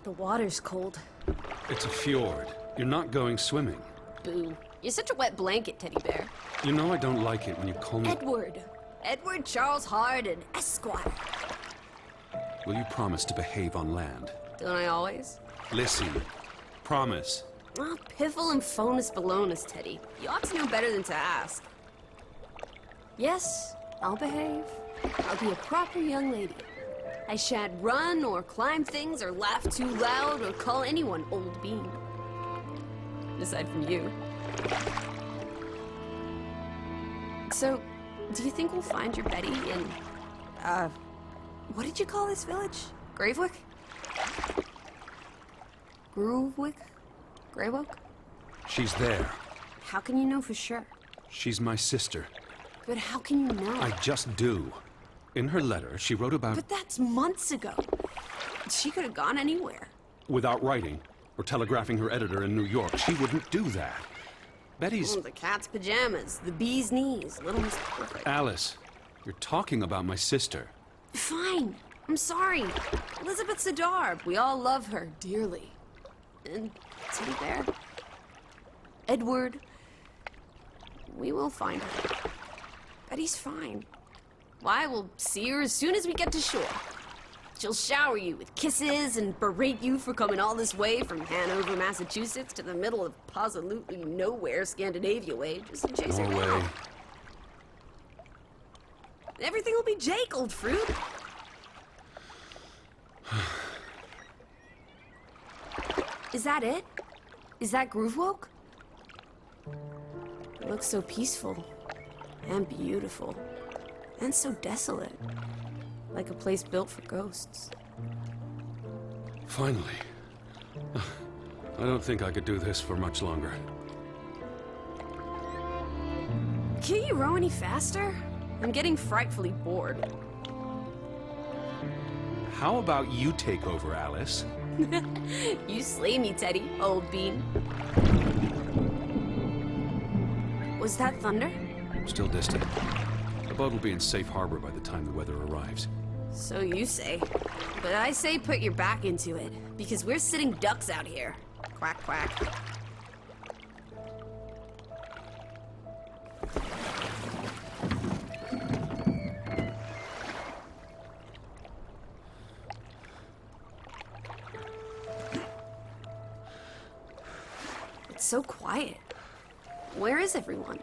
The water's cold. It's a fjord. You're not going swimming. Boo. You're such a wet blanket, teddy bear. You know I don't like it when you call me... Edward Charles Harden, Esquire. Will you promise to behave on land? Don't I always? Lissie, promise. Oh, piffle and phonus balonus, Teddy. You ought to know better than to ask. Yes, I'll behave. I'll be a proper young lady. I shan't run or climb things or laugh too loud or call anyone old bean. Aside from you. So, do you think we'll find your Betty in, what did you call this village? Gravewick? Groovewick? Greywoke? She's there. How can you know for sure? She's my sister. But how can you know? I just do. In her letter, she wrote about... But that's months ago. She could have gone anywhere. Without writing, or telegraphing her editor in New York, she wouldn't do that. Betty's... Oh, the cat's pajamas, the bee's knees, Little Miss Perfect. Alice, you're talking about my sister. Fine. I'm sorry. Elizabeth Sidarb. We all love her dearly. And Teddy Bear. Edward. We will find her. Betty's fine. Why, we'll see her as soon as we get to shore. She'll shower you with kisses and berate you for coming all this way from Hanover, Massachusetts to the middle of absolutely nowhere Scandinavia way just to chase her Norway. down. Everything will be Jake, old fruit. Is that it? Is that Groovewoke? It looks so peaceful and beautiful and so desolate, like a place built for ghosts. Finally. I don't think I could do this for much longer. Can't you row any faster? I'm getting frightfully bored. How about you take over, Alice? You slay me, Teddy, old bean. Was that thunder? Still distant. The boat will be in safe harbor by the time the weather arrives. So you say. But I say put your back into it, because we're sitting ducks out here. Quack, quack. It's so quiet. Where is everyone?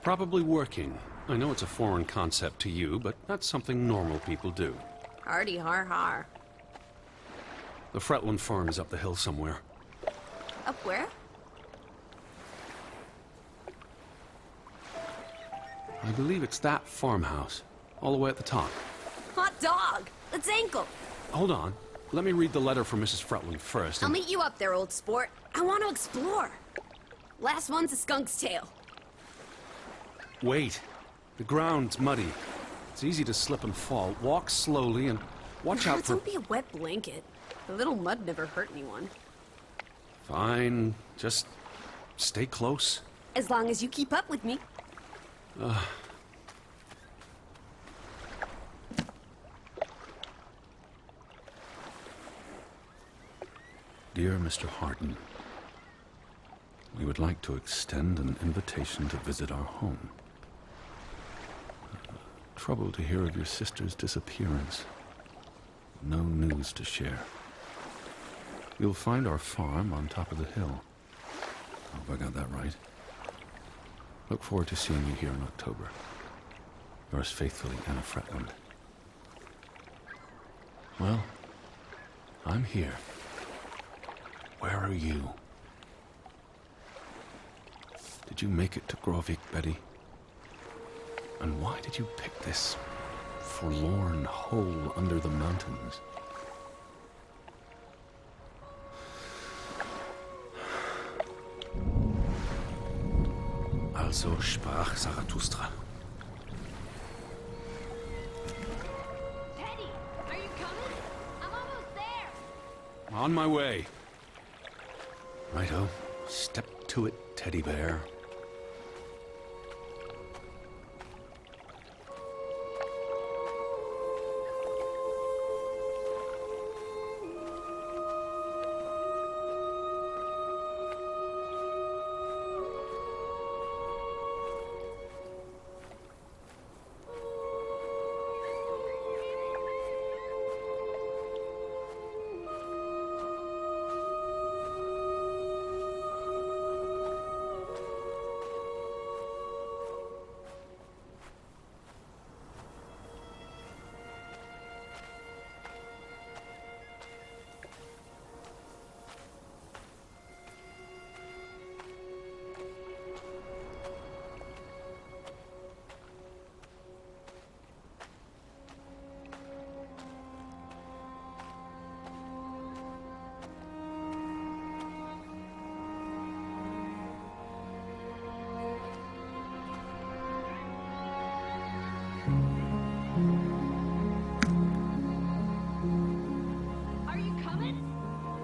Probably working. I know it's a foreign concept to you, but that's something normal people do. Hardy har har. The Fretland farm is up the hill somewhere. Up where? I believe it's that farmhouse, all the way at the top. Hot dog! Let's ankle! Hold on. Let me read the letter from Mrs. Fretland first. I'll meet you up there, old sport. I want to explore. Last one's a skunk's tail. Wait. The ground's muddy. It's easy to slip and fall. Walk slowly and watch out for... Don't be a wet blanket. A little mud never hurt anyone. Fine. Just stay close. As long as you keep up with me. Dear Mr. Harden, we would like to extend an invitation to visit our home. Troubled to hear of your sister's disappearance. No news to share. You'll find our farm on top of the hill. I hope I got that right. Look forward to seeing you here in October. Yours faithfully, Anna Fretland. Well, I'm here. Where are you? Did you make it to Grovik, Betty? And why did you pick this forlorn hole under the mountains? Also sprach Zarathustra. Teddy, are you coming? I'm almost there. On my way. Righto. Step to it, teddy bear.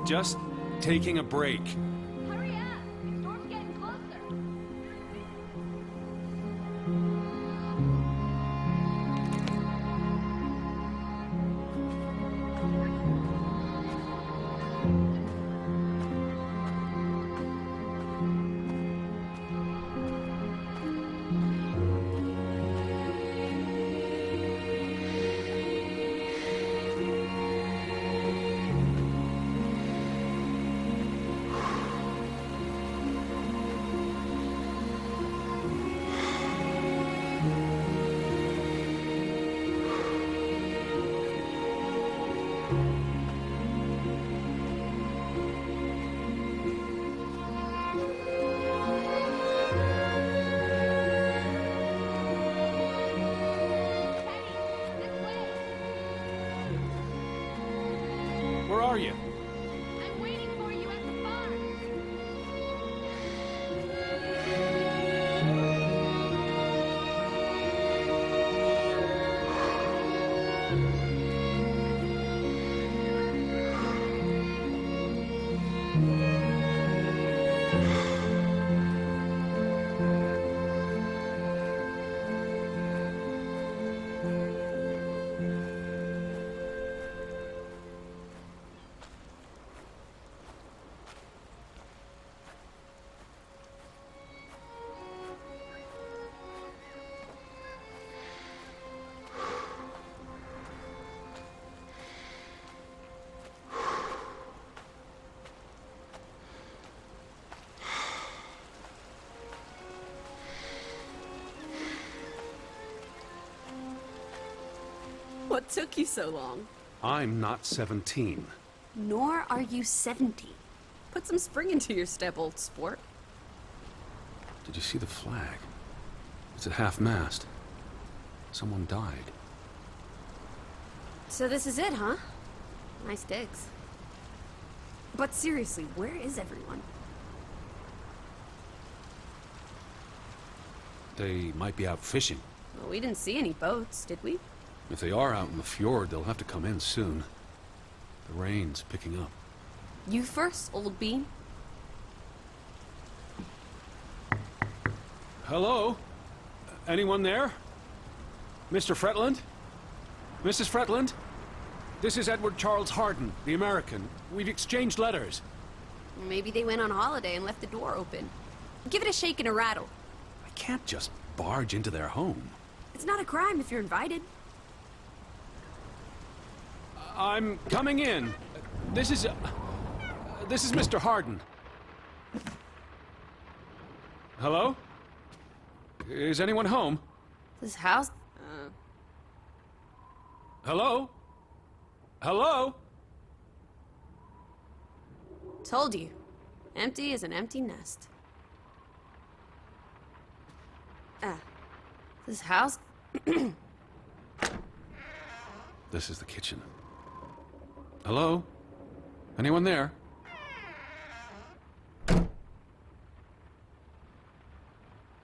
Just taking a break. Hurry up! The storm's getting closer. Where are you? I'm waiting for you at the farm. What took you so long? I'm not 17. Nor are you 70. Put some spring into your step, old sport. Did you see the flag? It's at half-mast. Someone died. So this is it, huh? Nice digs. But seriously, where is everyone? They might be out fishing. Well, we didn't see any boats, did we? If they are out in the fjord, they'll have to come in soon. The rain's picking up. You first, old bean. Hello? Anyone there? Mr. Fretland? Mrs. Fretland? This is Edward Charles Harden, the American. We've exchanged letters. Maybe they went on holiday and left the door open. Give it a shake and a rattle. I can't just barge into their home. It's not a crime if you're invited. I'm coming in. This is Mr. Harden. Hello? Is anyone home? This house... Hello? Hello? Told you. Empty as an empty nest. This house... This is the kitchen. Hello? Anyone there?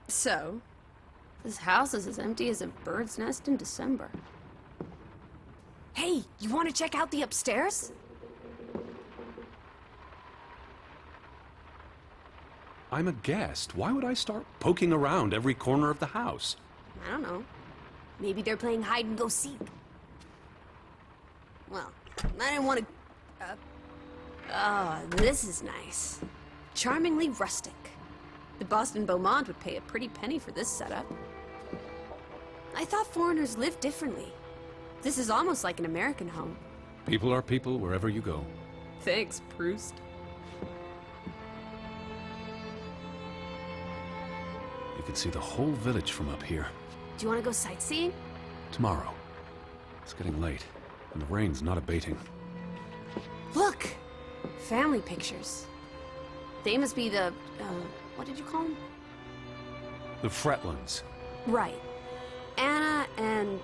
So, this house is as empty as a bird's nest in December. Hey, you want to check out the upstairs? I'm a guest. Why would I start poking around every corner of the house? I don't know. Maybe they're playing hide and go seek. Well, I didn't want to... Oh, this is nice. Charmingly rustic. The Boston Beaumont would pay a pretty penny for this setup. I thought foreigners lived differently. This is almost like an American home. People are people wherever you go. Thanks, Proust. You can see the whole village from up here. Do you want to go sightseeing? Tomorrow. It's getting late, and the rain's not abating. Look! Family pictures. They must be the, what did you call them? The Fretlands. Right. Anna and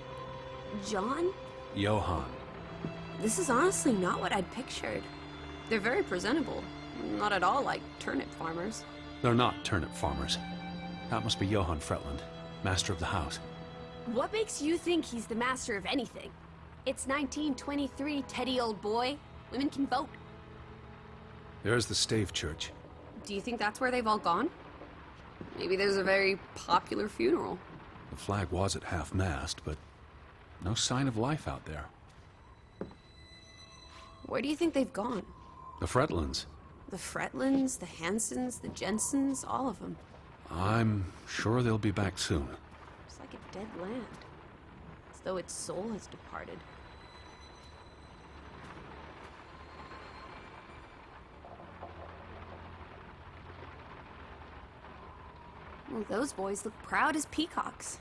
John? Johann. This is honestly not what I'd pictured. They're very presentable. Not at all like turnip farmers. They're not turnip farmers. That must be Johann Fretland, master of the house. What makes you think he's the master of anything? It's 1923, Teddy, old boy. Women can vote. There's the Stave Church. Do you think that's where they've all gone? Maybe there's a very popular funeral. The flag was at half-mast, but no sign of life out there. Where do you think they've gone? The Fretlands. The Fretlands, the Hansons, the Jensens, all of them. I'm sure they'll be back soon. It's like a dead land. As though its soul has departed. Well, those boys look proud as peacocks.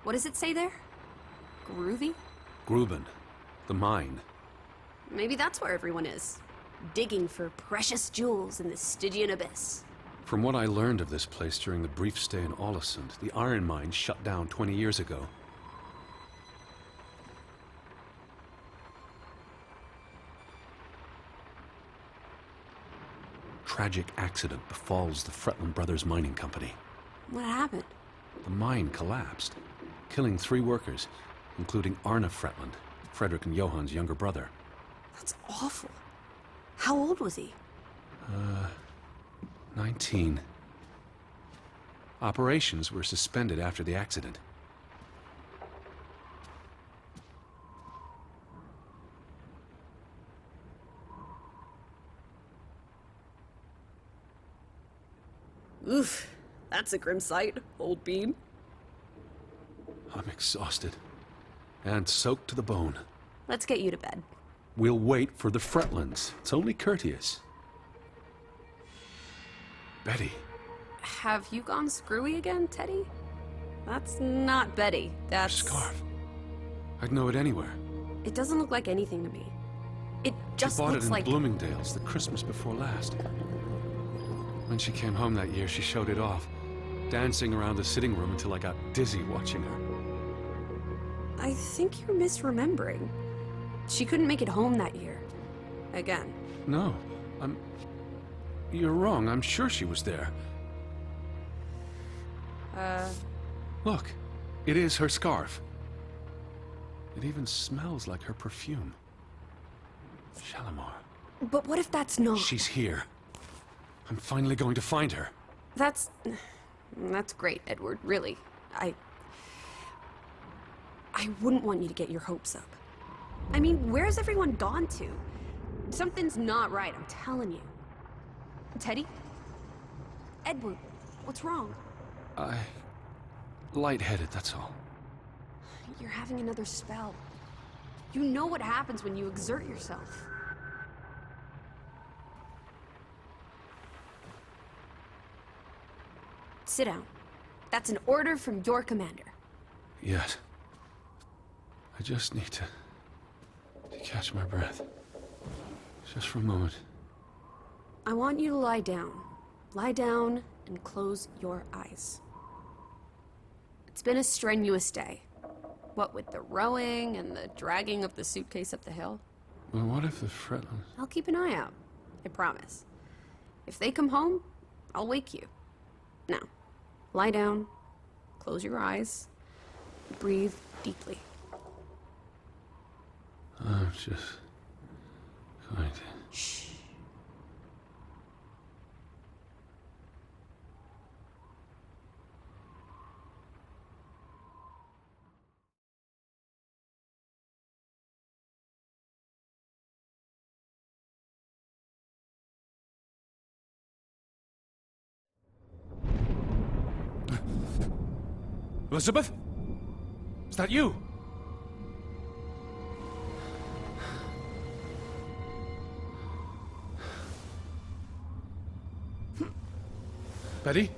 What does it say there? Groovy? Gruben. The mine. Maybe that's where everyone is. Digging for precious jewels in the Stygian abyss. From what I learned of this place during the brief stay in Ålesund, the iron mine shut down 20 years ago. Tragic accident befalls the Fretland Brothers Mining Company. What happened? The mine collapsed, killing 3 workers, including Arne Fretland, Frederick and Johan's younger brother. That's awful. How old was he? 19. Operations were suspended after the accident. Oof, that's a grim sight, old bean. I'm exhausted and soaked to the bone. Let's get you to bed. We'll wait for the Fretlands. It's only courteous. Betty. Have you gone screwy again, Teddy? That's not Betty. That's... Scarf. I'd know it anywhere. It doesn't look like anything to me. It just She bought looks it in like... Bloomingdale's the Christmas before last. When she came home that year, she showed it off, dancing around the sitting room until I got dizzy watching her. I think you're misremembering. She couldn't make it home that year. Again. No, You're wrong. I'm sure she was there. Look, it is her scarf. It even smells like her perfume. Shalimar. But what if that's not... She's here. I'm finally going to find her. That's great, Edward, really. I wouldn't want you to get your hopes up. I mean, where's everyone gone to? Something's not right, I'm telling you. Teddy? Edward, what's wrong? Lightheaded, that's all. You're having another spell. You know what happens when you exert yourself. Sit down. That's an order from your commander. Yes. I just need to catch my breath. Just for a moment. I want you to lie down. Lie down and close your eyes. It's been a strenuous day. What with the rowing and the dragging of the suitcase up the hill. Well, what if the Fretlands... I'll keep an eye out. I promise. If they come home, I'll wake you. Now, lie down, close your eyes, breathe deeply. I'm just going to... Shh. Elizabeth? Is that you? Betty?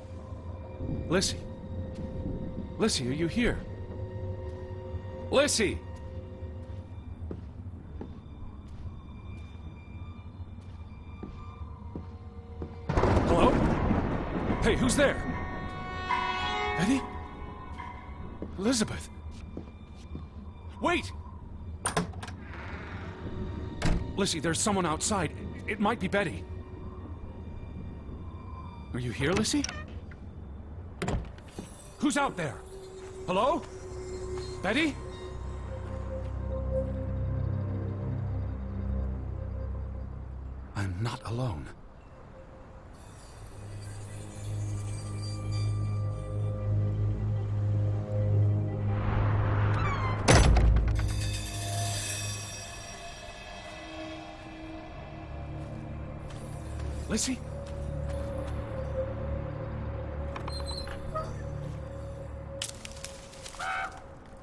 Lissie? Lissie, are you here? Lissie! Hello? Hey, who's there? Betty? Elizabeth? Wait! Lissie, there's someone outside. It might be Betty. Are you here, Lissie? Who's out there? Hello? Betty? I'm not alone. Lissie?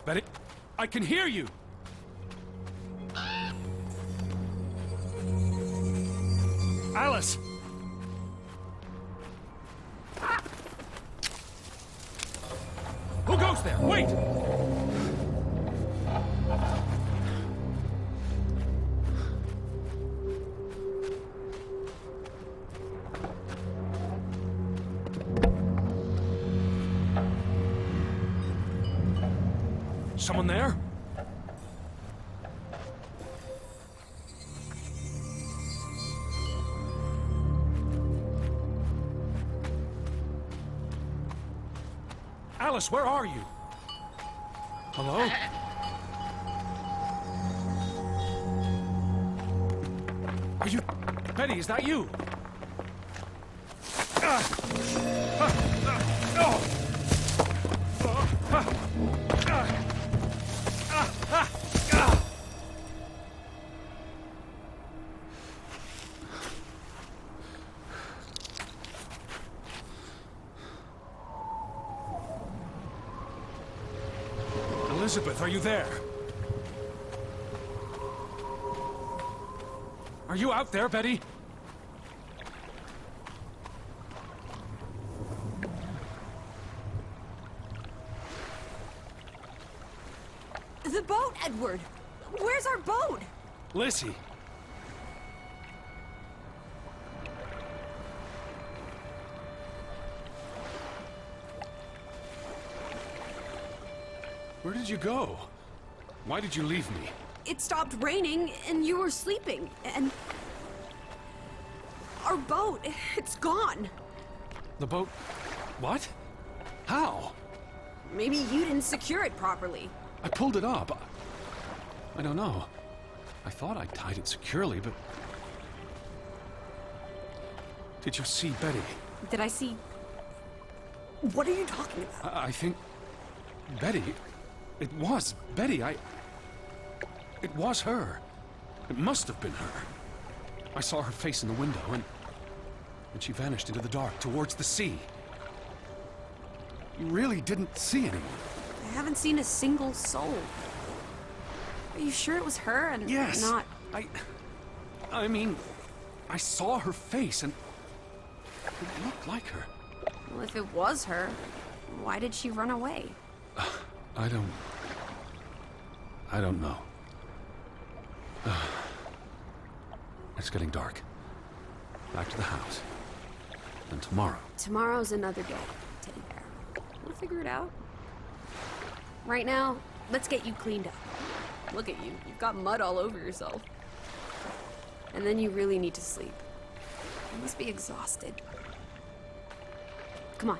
Betty, I can hear you! Alice! Who goes there? Wait! Someone there? Alice, where are you? Hello? Are you... Betty, is that you? Elizabeth, are you there? Are you out there, Betty? The boat, Edward! Where's our boat? Lissie. Where did you go? Why did you leave me? It stopped raining, and you were sleeping, and... Our boat, it's gone. The boat... What? How? Maybe you didn't secure it properly. I pulled it up. I don't know. I thought I tied it securely, but... Did you see Betty? Did I see... What are you talking about? I think... Betty... It was Betty. It was her. It must have been her. I saw her face in the window, and she vanished into the dark towards the sea. You really didn't see anyone? I haven't seen a single soul. Are you sure it was her and Yes. not... I mean, I saw her face, and it looked like her. Well, if it was her, why did she run away? I don't know. It's getting dark. Back to the house. And tomorrow. Tomorrow's another day, Teddy Bear. We'll figure it out. Right now, let's get you cleaned up. Look at you. You've got mud all over yourself. And then you really need to sleep. You must be exhausted. Come on.